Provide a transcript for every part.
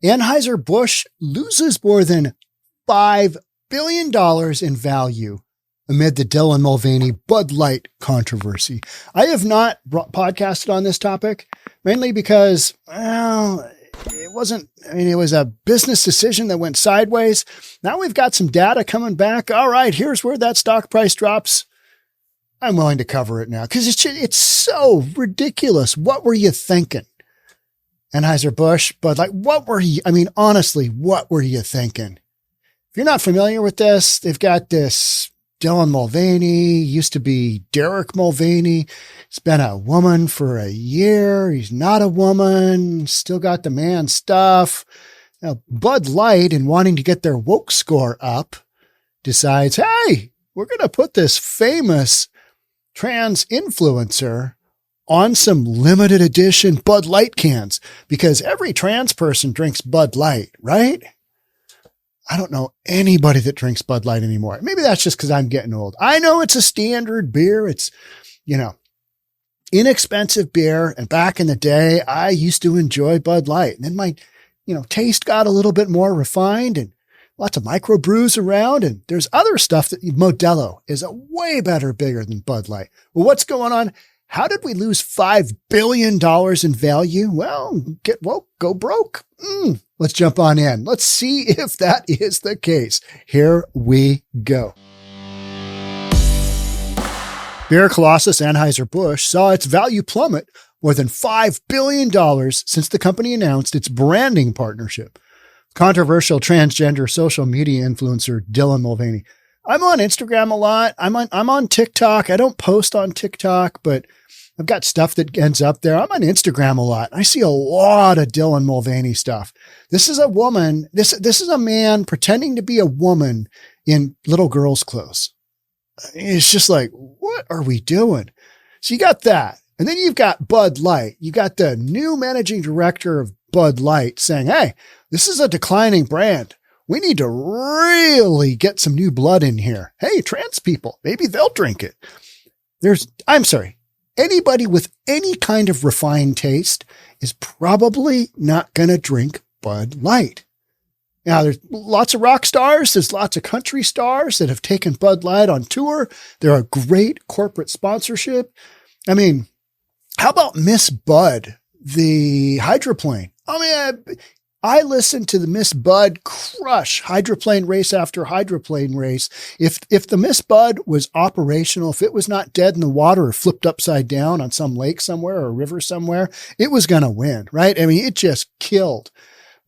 Anheuser-Busch loses more than $5 billion in value amid the Dylan Mulvaney Bud Light controversy. I have not podcasted on this topic, mainly because, well, it was a business decision that went sideways. Now we've got some data coming back. All right, here's where that stock price drops. I'm willing to cover it now because it's so ridiculous. What were you thinking? Anheuser-Busch, Bud Light, honestly, what were you thinking? If you're not familiar with this, they've got this Dylan Mulvaney, used to be Derek Mulvaney. He's been a woman for a year. He's not a woman, still got the man stuff. Now, Bud Light, in wanting to get their woke score up, decides, hey, we're going to put this famous trans influencer on some limited edition Bud Light cans because every trans person drinks Bud Light, right? I don't know anybody that drinks Bud Light anymore. Maybe that's just because I'm getting old. I know it's a standard beer. It's, inexpensive beer. And back in the day, I used to enjoy Bud Light. And then my, taste got a little bit more refined and lots of microbrews around. And there's other stuff that Modelo is a way better, bigger than Bud Light. Well, what's going on? How did we lose $5 billion in value? Well, get woke, go broke. Let's jump on in. Let's see if that is the case. Here we go. Beer Colossus Anheuser-Busch saw its value plummet more than $5 billion since the company announced its branding partnership. Controversial transgender social media influencer Dylan Mulvaney. I'm on Instagram a lot. I'm on TikTok. I don't post on TikTok, but I've got stuff that ends up there. I'm on Instagram a lot. I see a lot of Dylan Mulvaney stuff. This is a woman. This is a man pretending to be a woman in little girl's clothes. It's just like, what are we doing? So you got that. And then you've got Bud Light. You got the new managing director of Bud Light saying, hey, this is a declining brand. We need to really get some new blood in here. Hey, trans people, maybe they'll drink it. Anybody with any kind of refined taste is probably not going to drink Bud Light. Now, there's lots of rock stars. There's lots of country stars that have taken Bud Light on tour. They're a great corporate sponsorship. I mean, how about Miss Bud, the hydroplane? I listened to the Miss Bud crush hydroplane race after hydroplane race. If the Miss Bud was operational, if it was not dead in the water or flipped upside down on some lake somewhere or a river somewhere, it was going to win, right? I mean, it just killed.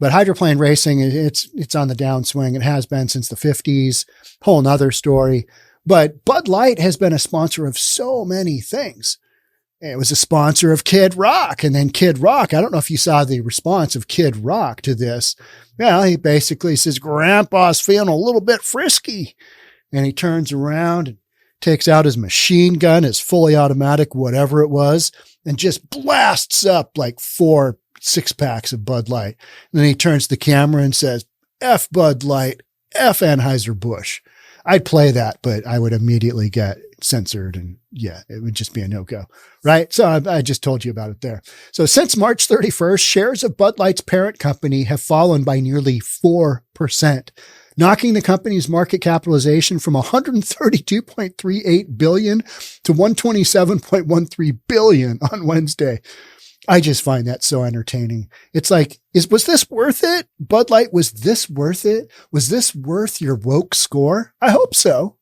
But hydroplane racing, it's on the downswing. It has been since the 50s. Whole nother story. But Bud Light has been a sponsor of so many things. It was a sponsor of Kid Rock. And then Kid Rock, I don't know if you saw the response of Kid Rock to this. Well, he basically says, Grandpa's feeling a little bit frisky. And he turns around and takes out his machine gun, his fully automatic, whatever it was, and just blasts up like 4 6-packs of Bud Light. And then he turns to the camera and says, F Bud Light, F Anheuser-Busch. I'd play that, but I would immediately get censored and it would just be a no-go, right? So I just told you about it there. So since March 31st, shares of Bud Light's parent company have fallen by nearly 4%, knocking the company's market capitalization from $132.38 billion to $127.13 billion on Wednesday. I just find that so entertaining. It's like, was this worth it? Bud Light, was this worth it? Was this worth your woke score? I hope so.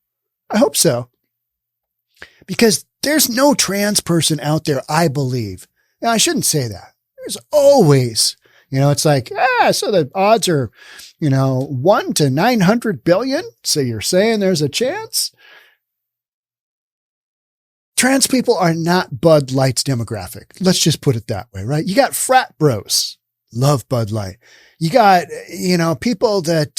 Because there's no trans person out there, I believe. Now, I shouldn't say that. There's always, it's like, so the odds are, 1 to 900 billion. So you're saying there's a chance? Trans people are not Bud Light's demographic. Let's just put it that way, right? You got frat bros, love Bud Light. You got, people that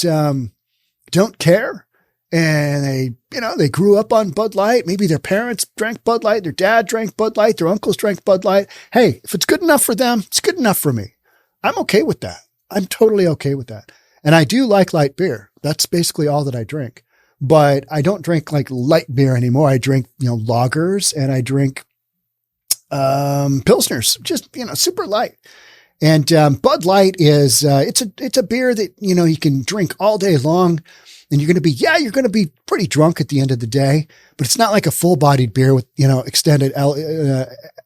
don't care and they grew up on Bud Light. Maybe their parents drank Bud Light, their dad drank Bud Light, their uncles drank Bud Light. Hey, if it's good enough for them, it's good enough for me. I'm okay with that. I'm totally okay with that. And I do like light beer. That's basically all that I drink. But I don't drink like light beer anymore. I drink, lagers and I drink, pilsners, just, super light. And Bud Light is it's a beer that you can drink all day long, and you're going to be pretty drunk at the end of the day. But it's not like a full bodied beer with extended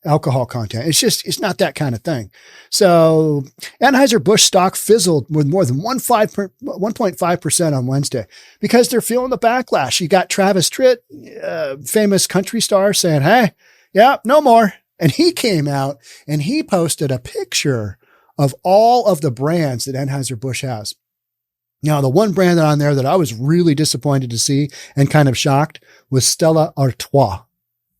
alcohol content. It's not that kind of thing. So Anheuser-Busch stock fizzled with more than 1.5% on Wednesday because they're feeling the backlash. You got Travis Tritt, famous country star, saying, "Hey, yeah, no more." And he came out and he posted a picture of all of the brands that Anheuser-Busch has. Now, the one brand on there that I was really disappointed to see and kind of shocked was Stella Artois.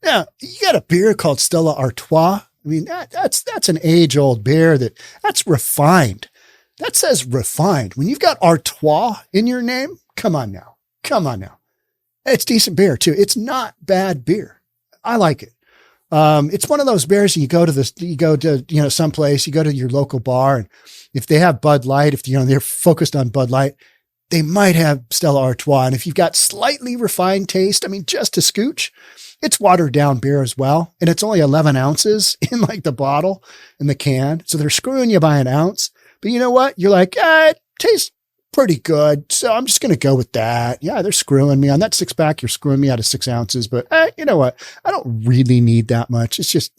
Now, you got a beer called Stella Artois. I mean, that's an age-old beer that's refined. That says refined. When you've got Artois in your name, come on now. It's decent beer too. It's not bad beer. I like it. It's one of those beers you go to someplace, you go to your local bar, and if they have Bud Light, if they're focused on Bud Light, they might have Stella Artois. And if you've got slightly refined taste, I mean, just a scooch, it's watered down beer as well. And it's only 11 ounces in like the bottle and the can. So they're screwing you by an ounce, but you know what? You're like, it tastes pretty good. So I'm just going to go with that. Yeah, they're screwing me on that 6-pack. You're screwing me out of 6 ounces, but you know what? I don't really need that much. It's just,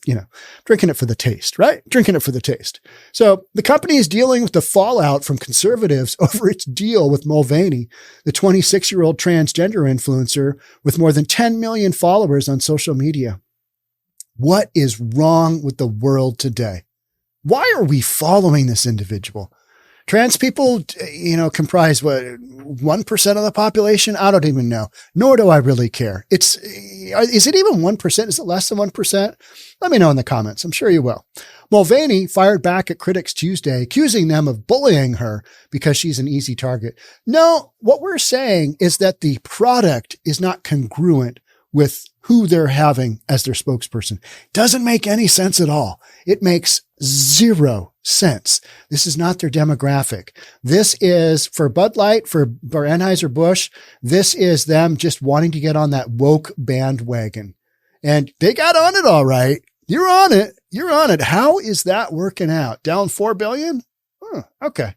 drinking it for the taste, right? Drinking it for the taste. So the company is dealing with the fallout from conservatives over its deal with Mulvaney, the 26-year-old transgender influencer with more than 10 million followers on social media. What is wrong with the world today? Why are we following this individual? Trans people, comprise 1% of the population? I don't even know. Nor do I really care. Is it even 1%? Is it less than 1%? Let me know in the comments. I'm sure you will. Mulvaney fired back at critics Tuesday, accusing them of bullying her because she's an easy target. No, what we're saying is that the product is not congruent with who they're having as their spokesperson. Doesn't make any sense at all. It makes zero sense. This is not their demographic. This is for Bud Light, for Anheuser-Busch. This is them just wanting to get on that woke bandwagon. And they got on it all right. You're on it. How is that working out? Down $4 billion? Okay.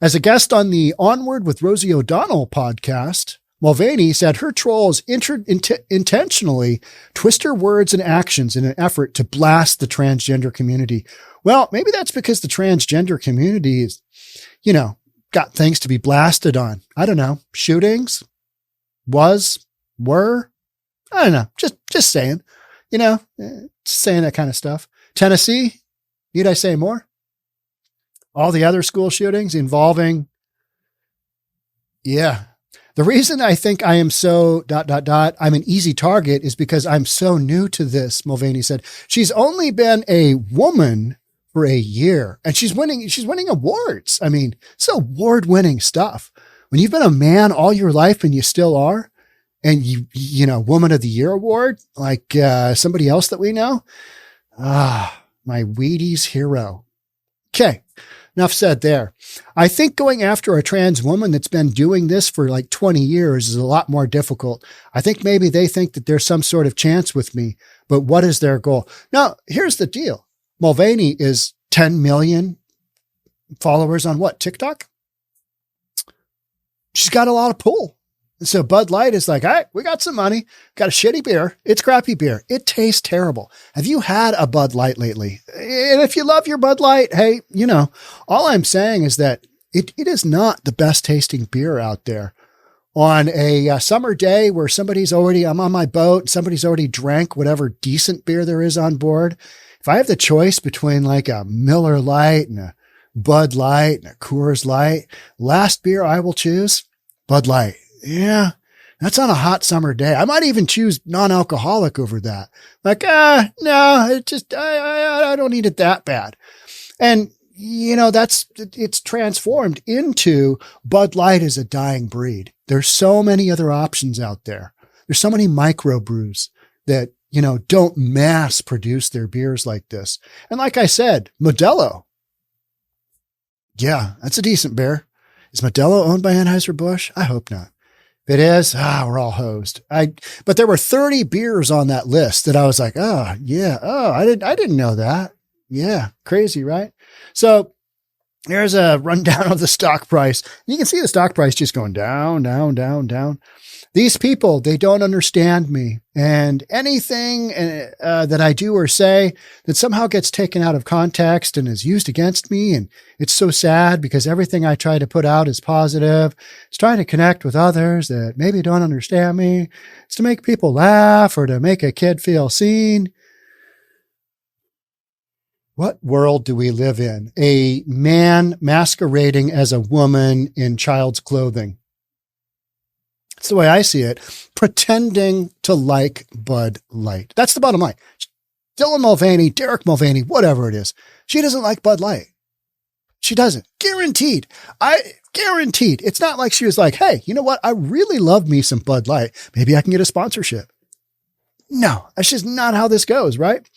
As a guest on the Onward with Rosie O'Donnell podcast, Mulvaney said her trolls intentionally twist her words and actions in an effort to blast the transgender community. Well, maybe that's because the transgender community is, got things to be blasted on. I don't know. Shootings? Were? I don't know. Just saying, saying that kind of stuff. Tennessee? Need I say more? All the other school shootings involving, yeah. The reason I think I am so ... I'm an easy target is because I'm so new to this, Mulvaney said. She's only been a woman for a year and she's winning awards. I mean, it's award-winning stuff. When you've been a man all your life and you still are, and Woman of the Year award, like somebody else that we know. My Wheaties hero. Okay. Enough said there. I think going after a trans woman that's been doing this for like 20 years is a lot more difficult. I think maybe they think that there's some sort of chance with me, but what is their goal? Now, here's the deal. Mulvaney is 10 million followers on what? TikTok? She's got a lot of pull. And so Bud Light is like, hey, we got some money, got a shitty beer. It's crappy beer. It tastes terrible. Have you had a Bud Light lately? And if you love your Bud Light, hey, all I'm saying is that it is not the best tasting beer out there. On a summer day where I'm on my boat, somebody's already drank whatever decent beer there is on board. If I have the choice between like a Miller Lite and a Bud Light and a Coors Light, last beer I will choose, Bud Light. Yeah, that's on a hot summer day. I might even choose non-alcoholic over that. Like, no, I don't need it that bad. And, it's transformed into Bud Light is a dying breed. There's so many other options out there. There's so many microbrews that, don't mass produce their beers like this. And like I said, Modelo. Yeah, that's a decent beer. Is Modelo owned by Anheuser-Busch? I hope not. If it is, we're all hosed. But there were 30 beers on that list that I was like, I didn't know that. Yeah, crazy, right? So here's a rundown of the stock price. You can see the stock price just going down, down, down, down. These people, they don't understand me. And anything that I do or say that somehow gets taken out of context and is used against me. And it's so sad because everything I try to put out is positive. It's trying to connect with others that maybe don't understand me. It's to make people laugh or to make a kid feel seen. What world do we live in? A man masquerading as a woman in child's clothing. That's the way I see it. Pretending to like Bud Light. That's the bottom line. Dylan Mulvaney, Derek Mulvaney, whatever it is. She doesn't like Bud Light. She doesn't. Guaranteed. Guaranteed. It's not like she was like, hey, you know what? I really love me some Bud Light. Maybe I can get a sponsorship. No, that's just not how this goes, right?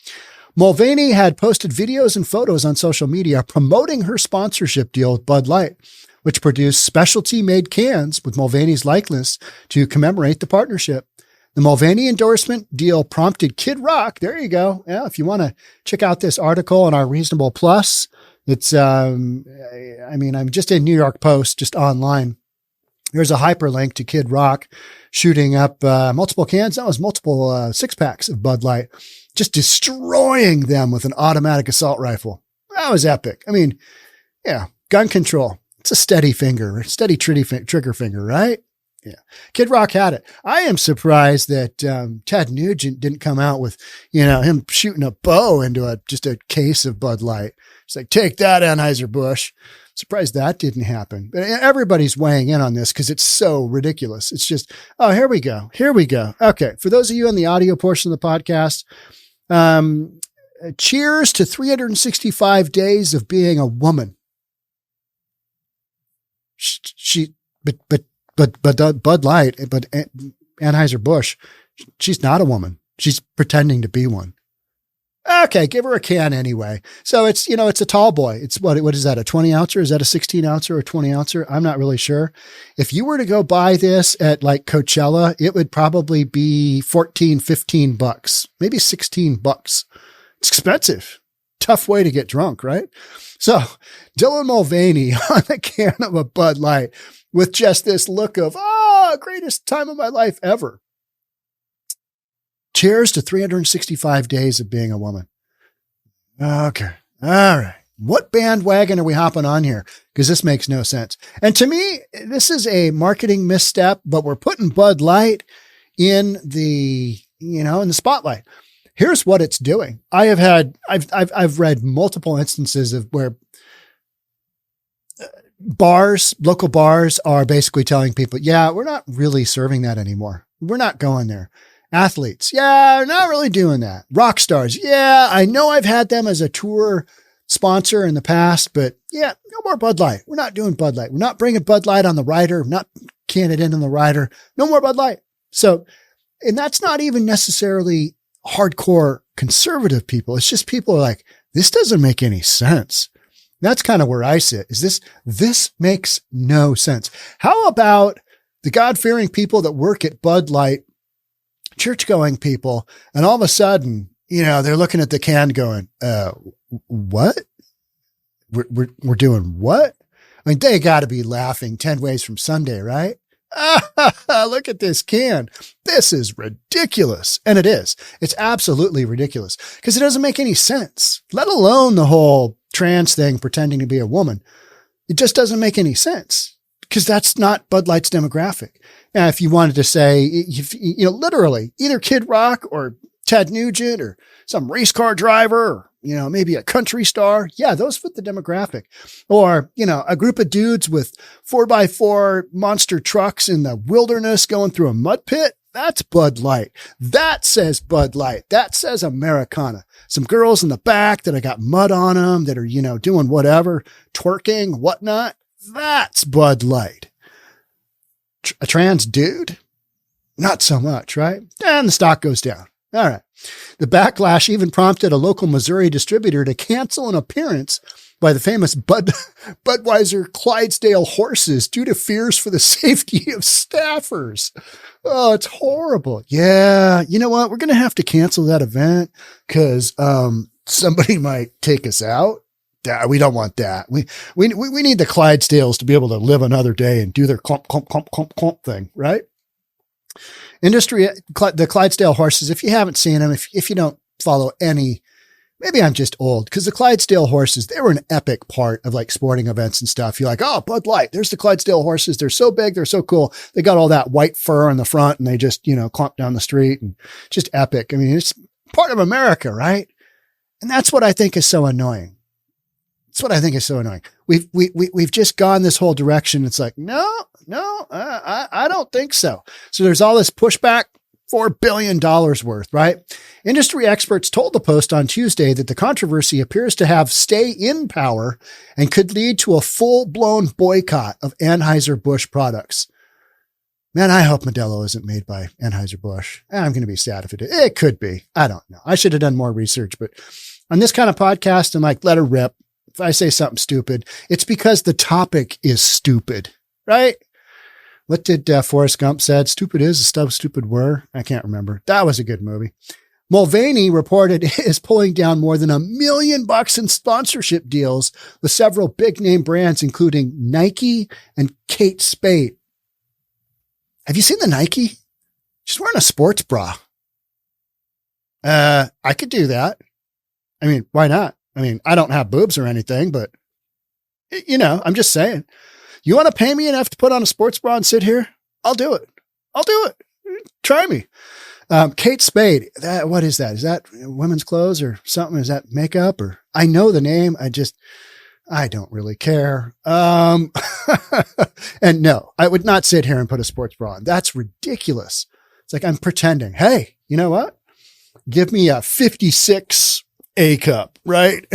Mulvaney had posted videos and photos on social media promoting her sponsorship deal with Bud Light, which produced specialty-made cans with Mulvaney's likeness to commemorate the partnership. The Mulvaney endorsement deal prompted Kid Rock. There you go. Yeah, if you want to check out this article on our Reasonable Plus, it's, I'm just in New York Post, just online. There's a hyperlink to Kid Rock shooting up multiple cans. That was multiple six-packs of Bud Light, just destroying them with an automatic assault rifle. That was epic. I mean, yeah, gun control. It's a steady trigger finger, right? Yeah. Kid Rock had it. I am surprised that Ted Nugent didn't come out with, him shooting a bow into just a case of Bud Light. It's like, take that, Anheuser-Busch. Surprised that didn't happen. But everybody's weighing in on this because it's so ridiculous. It's just, oh, here we go. Here we go. Okay. For those of you in the audio portion of the podcast, cheers to 365 days of being a woman. But Bud Light, but Anheuser-Busch, she's not a woman. She's pretending to be one. Okay, give her a can anyway. So it's, it's a tall boy. It's what is that? A 20 ouncer? Is that a 16 ouncer or a 20 ouncer? I'm not really sure. If you were to go buy this at like Coachella, it would probably be $14-15, maybe $16. It's expensive. Tough way to get drunk, right? So Dylan Mulvaney on a can of a Bud Light with just this look of, greatest time of my life ever. Cheers to 365 days of being a woman. Okay. All right. What bandwagon are we hopping on here? Because this makes no sense. And to me, this is a marketing misstep, but we're putting Bud Light in the spotlight. Here's what it's doing. I've read multiple instances of where local bars are basically telling people, yeah, we're not really serving that anymore. We're not going there. Athletes, yeah, not really doing that. Rock stars, yeah, I know I've had them as a tour sponsor in the past, but yeah, no more Bud Light. We're not doing Bud Light. We're not bringing Bud Light on the rider. We're not canning it in on the rider. No more Bud Light. So, and that's not even necessarily hardcore conservative people. It's just people are like, this doesn't make any sense. That's kind of where I sit. This makes no sense. How about the God-fearing people that work at Bud Light, church-going people, and all of a sudden, they're looking at the can going, what? We're doing what? I mean, they got to be laughing 10 ways from Sunday, right? Look at this can. This is ridiculous. And it is. It's absolutely ridiculous because it doesn't make any sense, let alone the whole trans thing, pretending to be a woman. It just doesn't make any sense because that's not Bud Light's demographic. Now, if you wanted to say, literally either Kid Rock or Ted Nugent or some race car driver, or, maybe a country star. Yeah, those fit the demographic. Or, a group of dudes with 4x4 monster trucks in the wilderness going through a mud pit. That's Bud Light. That says Bud Light. That says Americana. Some girls in the back that I got mud on them that are, doing whatever, twerking, whatnot. That's Bud Light. A trans dude? Not so much, right? And the stock goes down. All right. The backlash even prompted a local Missouri distributor to cancel an appearance by the famous Budweiser Clydesdale horses due to fears for the safety of staffers. Oh, it's horrible. Yeah. You know what? We're going to have to cancel that event because somebody might take us out. We don't want that. We need the Clydesdales to be able to live another day and do their clump, clump, clump, clump, clump thing, right? The Clydesdale horses, if you haven't seen them, if you don't follow any, maybe I'm just old, because the Clydesdale horses, they were an epic part of like sporting events and stuff. You're like, oh, Bud Light, there's the Clydesdale horses. They're so big. They're so cool. They got all that white fur in the front and they just, clump down the street and just epic. I mean, it's part of America, right? And that's what I think is so annoying. We've just gone this whole direction. It's like, no, I don't think so. So there's all this pushback, $4 billion worth, right? Industry experts told the Post on Tuesday that the controversy appears to have stay-in power and could lead to a full-blown boycott of Anheuser-Busch products. Man, I hope Modelo isn't made by Anheuser-Busch. I'm going to be sad if it is. It could be. I don't know. I should have done more research, but on this kind of podcast, I'm like, let her rip. If I say something stupid, it's because the topic is stupid, right? What did Forrest Gump said? Stupid is as stupid were. I can't remember. That was a good movie. Mulvaney reported is pulling down more than $1 million in sponsorship deals with several big name brands, including Nike and Kate Spade. Have you seen the Nike? She's wearing a sports bra. I could do that. I mean, why not? I mean, I don't have boobs or anything, but I'm just saying, you want to pay me enough to put on a sports bra and sit here? I'll do it. Try me. Kate Spade. What is that? Is that women's clothes or something? Is that makeup or I know the name. I don't really care. And no, I would not sit here and put a sports bra on. That's ridiculous. It's like, I'm pretending. Hey, you know what? Give me a 56 A cup, right?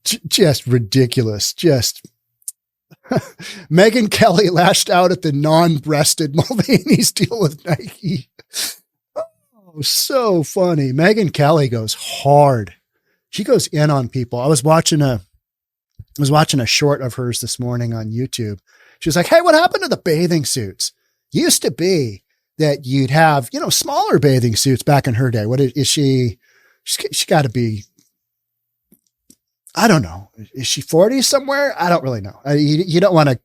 Just ridiculous. Just Megyn Kelly lashed out at the non-breasted Mulvaney's deal with Nike. Oh, so funny. Megyn Kelly goes hard. She goes in on people. I was watching a short of hers this morning on YouTube. She was like, hey, what happened to the bathing suits? Used to be that you'd have, smaller bathing suits back in her day. What is she? She's got to be, I don't know. Is she 40 somewhere? I don't really know. You don't want to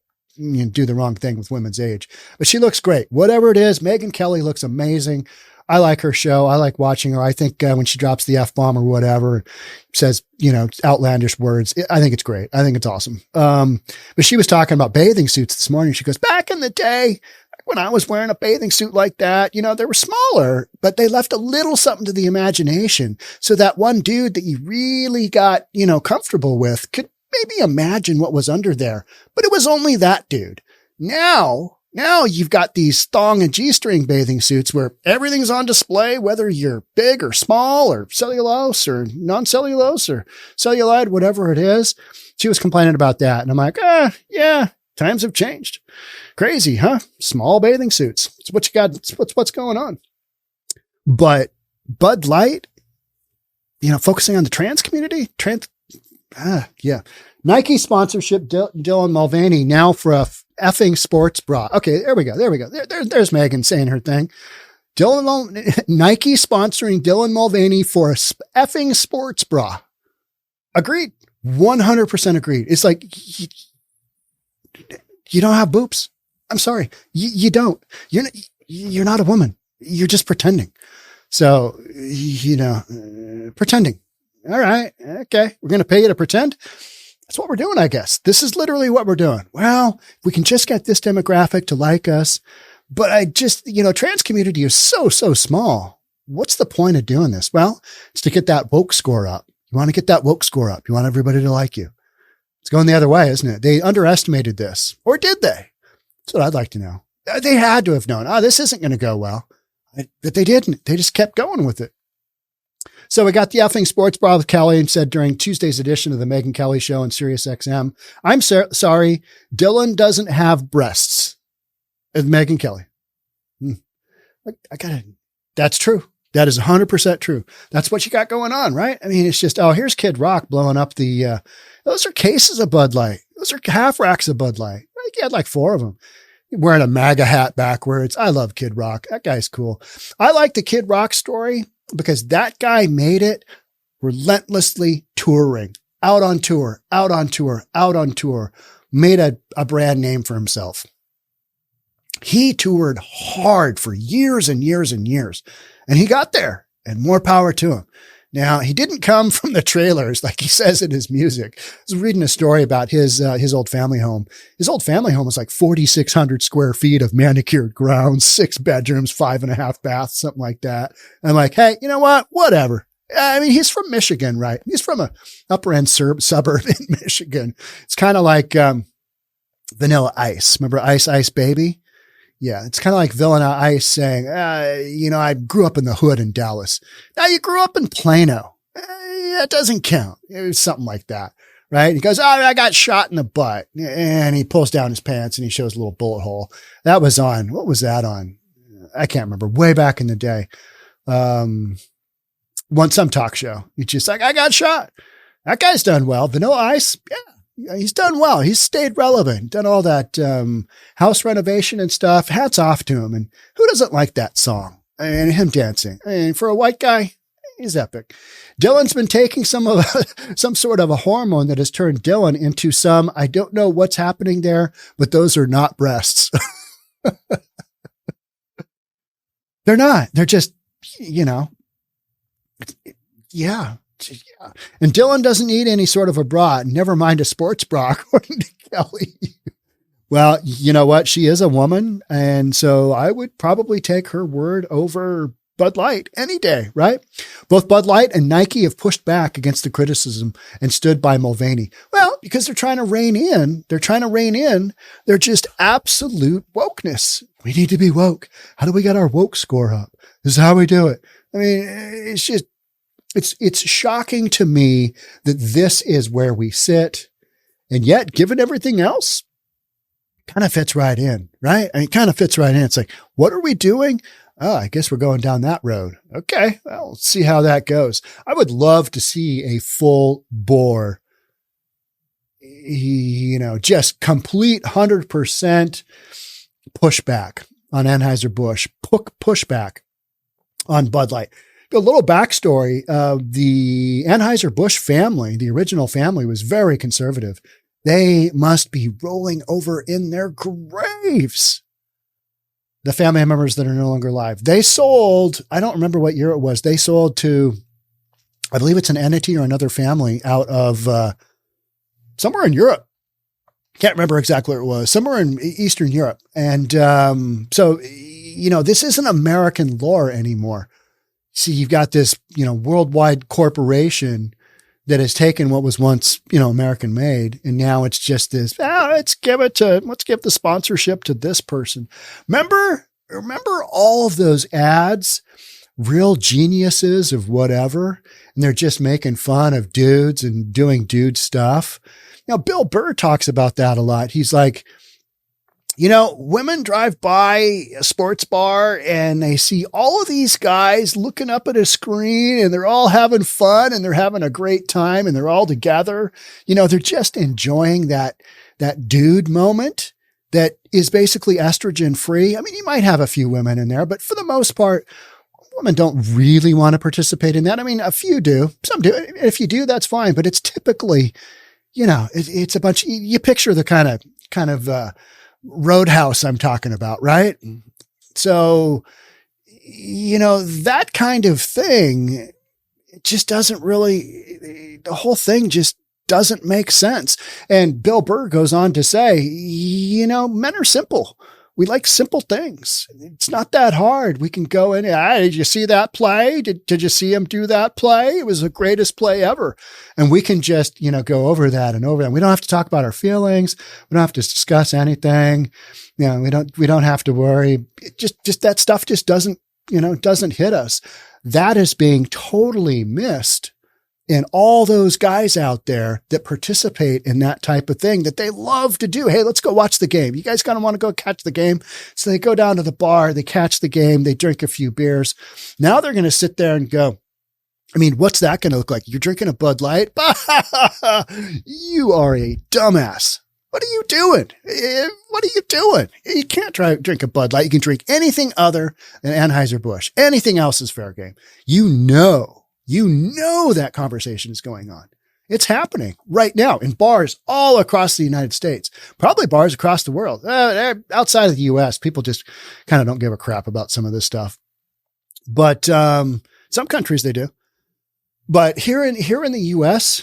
do the wrong thing with women's age, but she looks great. Whatever it is, Megyn Kelly looks amazing. I like her show. I like watching her. I think when she drops the F-bomb or whatever, says, outlandish words, I think it's great. I think it's awesome. But she was talking about bathing suits this morning. She goes, back in the day, when I was wearing a bathing suit like that, they were smaller, but they left a little something to the imagination. So that one dude that you really got, comfortable with could maybe imagine what was under there, but it was only that dude. Now you've got these thong and G-string bathing suits where everything's on display, whether you're big or small or cellulose or non-cellulose or cellulite, whatever it is. She was complaining about that. And I'm like, yeah, times have changed. Crazy, huh? Small bathing suits. It's what you got. It's what's going on. But Bud Light, focusing on the trans community, yeah. Nike sponsorship, Dylan Mulvaney now for a effing sports bra. Okay, there we go. There's Megan saying her thing. Nike sponsoring Dylan Mulvaney for a effing sports bra. Agreed. 100% agreed. It's like, you don't have boobs. I'm sorry. You don't. You're not a woman. You're just pretending. So, pretending. All right. Okay. We're going to pay you to pretend. That's what we're doing, I guess. This is literally what we're doing. Well, we can just get this demographic to like us, but trans community is so small. What's the point of doing this? Well, it's to get that woke score up. You want to get that woke score up. You want everybody to like you. It's going the other way, isn't it? They underestimated this, or did they? That's what I'd like to know. They had to have known, this isn't going to go well, but they didn't. They just kept going with it. So we got the effing sports bra with Kelly and said during Tuesday's edition of the Megyn Kelly Show on Sirius XM, I'm sorry, Dylan doesn't have breasts. And Megyn Kelly. That's true. That is 100% true. That's what you got going on, right? I mean, it's just, here's Kid Rock blowing up those are cases of Bud Light. Those are half racks of Bud Light. He had like 4 of them. Wearing a MAGA hat backwards. I love Kid Rock. That guy's cool. I like the Kid Rock story. because that guy made it relentlessly touring, out on tour, out on tour, out on tour, made a brand name for himself. He toured hard for years and years and years, and he got there, and more power to him. Now, he didn't come from the trailers like he says in his music. I was reading a story about his old family home. His old family home was like 4,600 square feet of manicured grounds, 6 bedrooms, 5.5 baths, something like that. I'm like, hey, you know what? Whatever. I mean, he's from Michigan, right? He's from a upper end suburb in Michigan. It's kind of like Vanilla Ice. Remember Ice Ice Baby? Yeah, it's kind of like Vanilla Ice saying, I grew up in the hood in Dallas. Now you grew up in Plano. That doesn't count. It was something like that, right? He goes, I got shot in the butt. And he pulls down his pants and he shows a little bullet hole. That was on, what was that on? I can't remember. Way back in the day. Some talk show. He's just like, I got shot. That guy's done well. Vanilla Ice, yeah. He's done well. He's stayed relevant, done all that house renovation and stuff. Hats off to him. And who doesn't like that song and him dancing? I mean, for a white guy, he's epic. Dylan's been taking some sort of a hormone that has turned Dylan into I don't know what's happening there, but those are not breasts. They're not. They're just, yeah. Yeah. And Dylan doesn't need any sort of a bra, never mind a sports bra, according to Kelly. Well, you know what? She is a woman. And so I would probably take her word over Bud Light any day, right? Both Bud Light and Nike have pushed back against the criticism and stood by Mulvaney. Well, because they're trying to rein in their just absolute wokeness. We need to be woke. How do we get our woke score up? This is how we do it. I mean, it's just, it's shocking to me that this is where we sit. And yet, given everything else, kind of fits right in, right? I mean, kind of fits right in. It's like, what are we doing? Oh, I guess we're going down that road. Okay. Well, let's see how that goes. I would love to see a full bore, just complete 100% pushback on Anheuser-Busch, pushback on Bud Light. A little backstory. The Anheuser-Busch family, the original family, was very conservative. They must be rolling over in their graves. The family members that are no longer alive. They sold, I don't remember what year it was. They sold to, I believe it's an entity or another family out of somewhere in Europe. Can't remember exactly where it was. Somewhere in Eastern Europe. And so, this isn't American lore anymore. See, you've got this, worldwide corporation that has taken what was once, American made. And now it's just this, let's give the sponsorship to this person. Remember all of those ads, real geniuses of whatever. And they're just making fun of dudes and doing dude stuff. Bill Burr talks about that a lot. He's like, women drive by a sports bar and they see all of these guys looking up at a screen and they're all having fun and they're having a great time and they're all together. They're just enjoying that dude moment that is basically estrogen free. I mean, you might have a few women in there, but for the most part, women don't really want to participate in that. I mean, a few do, some do. If you do, that's fine, but it's typically, it's a bunch, you picture the kind of, roadhouse I'm talking about, right? So, that kind of thing, it just doesn't really, the whole thing just doesn't make sense. And Bill Burr goes on to say, men are simple. We like simple things. It's not that hard. We can go in. Did you see that play? Did you see him do that play? It was the greatest play ever. And we can just, go over that and over that. We don't have to talk about our feelings. We don't have to discuss anything. We don't have to worry. Just that stuff just doesn't hit us. That is being totally missed in all those guys out there that participate in that type of thing that they love to do. Hey, let's go watch the game. You guys kind of want to go catch the game. So they go down to the bar, they catch the game, they drink a few beers. Now they're going to sit there and go, I mean, what's that going to look like? You're drinking a Bud Light? You are a dumbass. What are you doing? What are you doing? You can't drink a Bud Light. You can drink anything other than Anheuser-Busch. Anything else is fair game. You know that conversation is going on. It's happening right now in bars all across the United States, probably bars across the world. Outside of the US, people just kind of don't give a crap about some of this stuff. But some countries they do. But here in the US,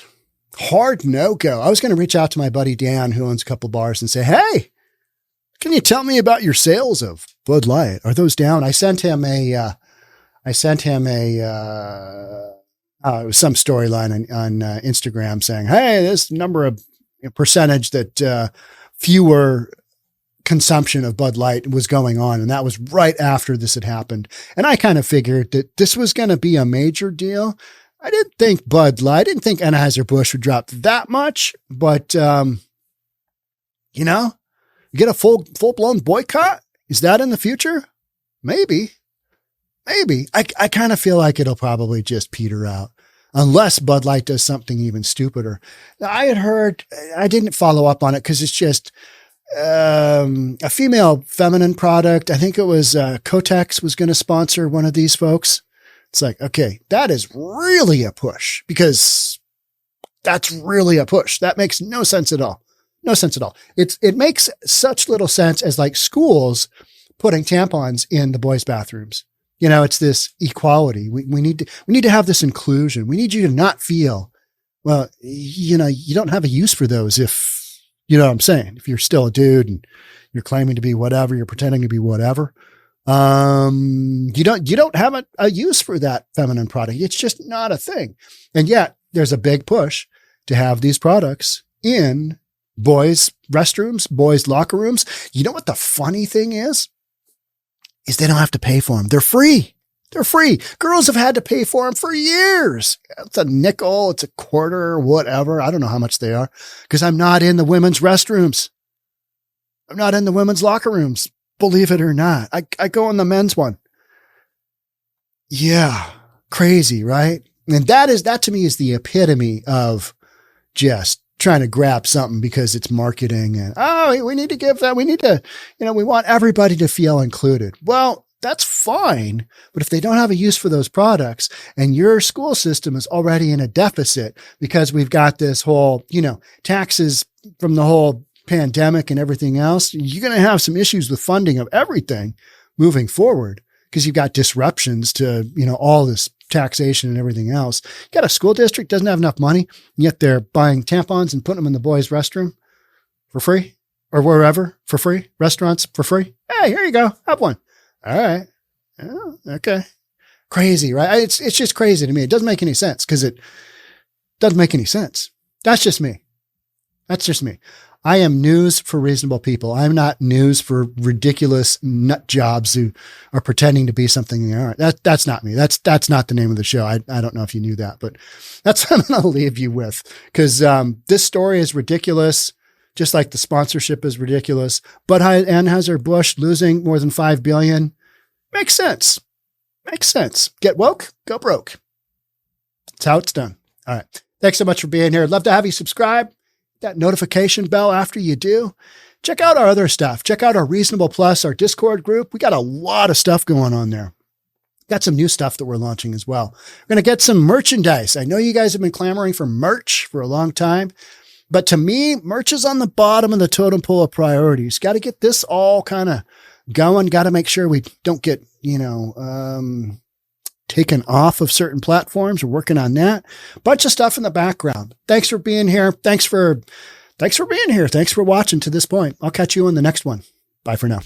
hard no-go. I was going to reach out to my buddy Dan, who owns a couple bars, and say, hey, can you tell me about your sales of Bud Light? Are those down? I sent him it was some storyline on Instagram saying, hey, this number of percentage that fewer consumption of Bud Light was going on. And that was right after this had happened. And I kind of figured that this was going to be a major deal. I didn't think I didn't think Anheuser-Busch would drop that much, but, you get a full-blown boycott. Is that in the future? Maybe. I kind of feel like it'll probably just peter out unless Bud Light does something even stupider. Now, I had heard, I didn't follow up on it because it's just a female feminine product. I think it was Kotex was going to sponsor one of these folks. It's like, okay, that is really a push because that's really a push. That makes no sense at all. No sense at all. It makes such little sense as like schools putting tampons in the boys' bathrooms. It's this equality. We need to have this inclusion. We need you to not feel, well, you don't have a use for those if, you know what I'm saying? If you're still a dude and you're claiming to be whatever, you're pretending to be whatever. You don't have a use for that feminine product. It's just not a thing. And yet there's a big push to have these products in boys' restrooms, boys' locker rooms. You know what the funny thing is they don't have to pay for them. They're free. They're free. Girls have had to pay for them for years. It's a nickel. It's a quarter, whatever. I don't know how much they are because I'm not in the women's restrooms. I'm not in the women's locker rooms. Believe it or not. I go in the men's one. Yeah. Crazy, right? And that to me is the epitome of just trying to grab something because it's marketing and, we need to give that. We need to, we want everybody to feel included. Well, that's fine. But if they don't have a use for those products and your school system is already in a deficit because we've got this whole, taxes from the whole pandemic and everything else, you're going to have some issues with funding of everything moving forward because you've got disruptions to, all this taxation and everything else. You got a school district doesn't have enough money, and yet they're buying tampons and putting them in the boys' restroom for free or wherever for free, restaurants for free. Hey, here you go. Have one. All right. Oh, okay. Crazy, right? It's just crazy to me. It doesn't make any sense because it doesn't make any sense. That's just me. I am news for reasonable people. I'm not news for ridiculous nut jobs who are pretending to be something they aren't. That's not me. That's not the name of the show. I don't know if you knew that, but that's what I'm going to leave you with because this story is ridiculous, just like the sponsorship is ridiculous. But Anheuser-Busch losing more than $5 billion makes sense. Makes sense. Get woke, go broke. That's how it's done. All right. Thanks so much for being here. I'd love to have you subscribe. That notification bell after you do. Check out our other stuff. Check out our Reasonable Plus, our Discord group. We got a lot of stuff going on there. Got some new stuff that we're launching as well. We're going to get some merchandise. I know you guys have been clamoring for merch for a long time, but to me, merch is on the bottom of the totem pole of priorities. Got to get this all kind of going. Got to make sure we don't get, taken off of certain platforms. We're working on that. Bunch of stuff in the background. Thanks for being here. Thanks for being here. Thanks for watching to this point. I'll catch you on the next one. Bye for now.